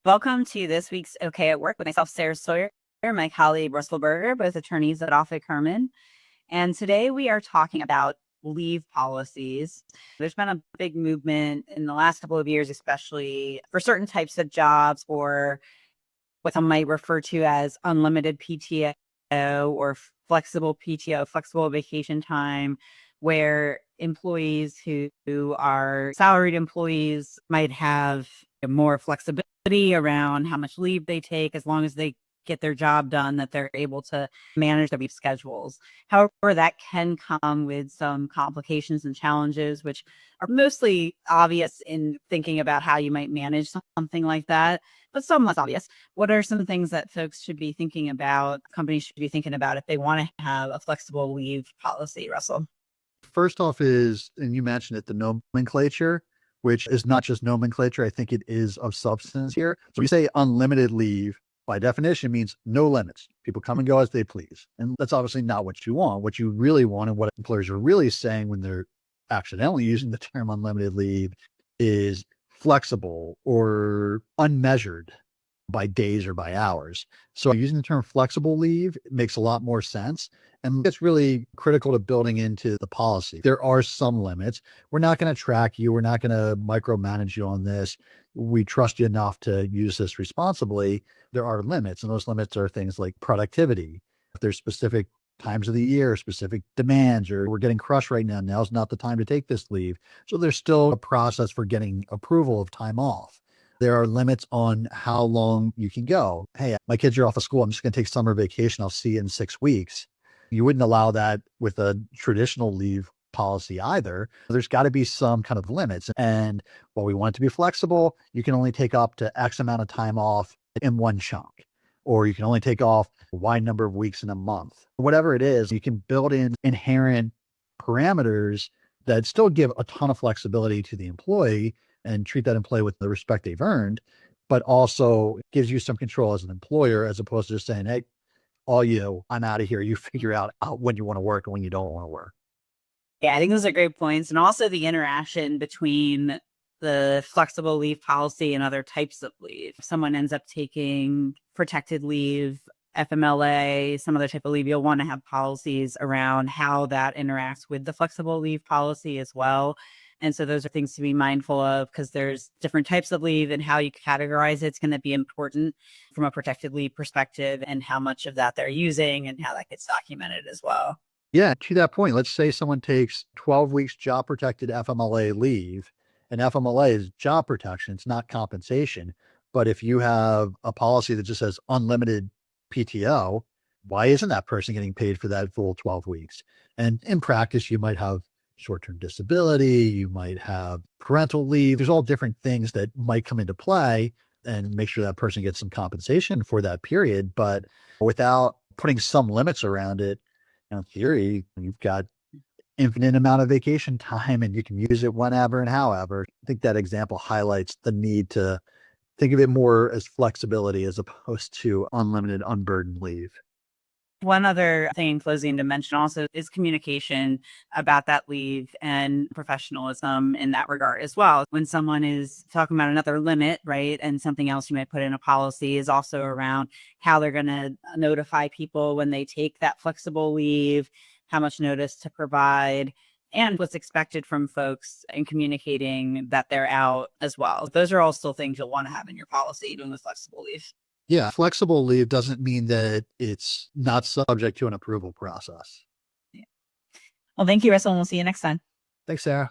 Welcome to this week's OK at Work with myself, Sarah Sawyer, my colleague, Russell Berger, both attorneys at Offit Kurman. And today we are talking about leave policies. There's been a big movement in the last couple of years, especially for certain types of jobs or what some might refer to as unlimited PTO or flexible PTO, flexible vacation time, where employees who are salaried employees might have more flexibility around how much leave they take as long as they get their job done, that they're able to manage their leave schedules. However, that can come with some complications and challenges, which are mostly obvious in thinking about how you might manage something like that, but some less obvious. What are some things that folks should be thinking about, companies should be thinking about if they want to have a flexible leave policy, Russell? First off is, and you mentioned it, the nomenclature, which is not just nomenclature. I think it is of substance here. So we say unlimited leave by definition means no limits. People come and go as they please. And that's obviously not what you want. What you really want and what employers are really saying when they're accidentally using the term unlimited leave is flexible or unmeasured by days or by hours. So using the term flexible leave makes a lot more sense. And it's really critical to building into the policy. There are some limits. We're not going to track you. We're not going to micromanage you on this. We trust you enough to use this responsibly. There are limits, and those limits are things like productivity. If there's specific times of the year, specific demands, or we're getting crushed right now, now's not the time to take this leave. So there's still a process for getting approval of time off. There are limits on how long you can go. Hey, my kids are off of school. I'm just going to take summer vacation. I'll see you in 6 weeks. You wouldn't allow that with a traditional leave policy either. There's got to be some kind of limits. And while we want it to be flexible, you can only take up to X amount of time off in one chunk, or you can only take off a wide number of weeks in a month. Whatever it is, you can build in inherent parameters that still give a ton of flexibility to the employee and treat that employee with the respect they've earned, but also gives you some control as an employer, as opposed to just saying, hey, all you, I'm out of here. You figure out when you want to work and when you don't want to work. Yeah, I think those are great points. And also the interaction between the flexible leave policy and other types of leave. If someone ends up taking protected leave, FMLA, some other type of leave, you'll want to have policies around how that interacts with the flexible leave policy as well. And so those are things to be mindful of, because there's different types of leave and how you categorize it's going to be important from a protected leave perspective, and how much of that they're using and how that gets documented as well. Yeah, to that point, let's say someone takes 12 weeks job protected FMLA leave, and FMLA is job protection, it's not compensation. But if you have a policy that just says unlimited PTO, why isn't that person getting paid for that full 12 weeks? And in practice, you might have short-term disability, you might have parental leave. There's all different things that might come into play and make sure that person gets some compensation for that period. But without putting some limits around it, in theory, you've got infinite amount of vacation time and you can use it whenever and however. I think that example highlights the need to think of it more as flexibility as opposed to unlimited, unburdened leave. One other thing in closing to mention also is communication about that leave and professionalism in that regard as well. When someone is talking about another limit, right, and something else you might put in a policy is also around how they're going to notify people when they take that flexible leave, how much notice to provide, and what's expected from folks in communicating that they're out as well. Those are all still things you'll want to have in your policy, even with flexible leave. Yeah, flexible leave doesn't mean that it's not subject to an approval process. Yeah. Well, thank you, Russell, and we'll see you next time. Thanks, Sarah.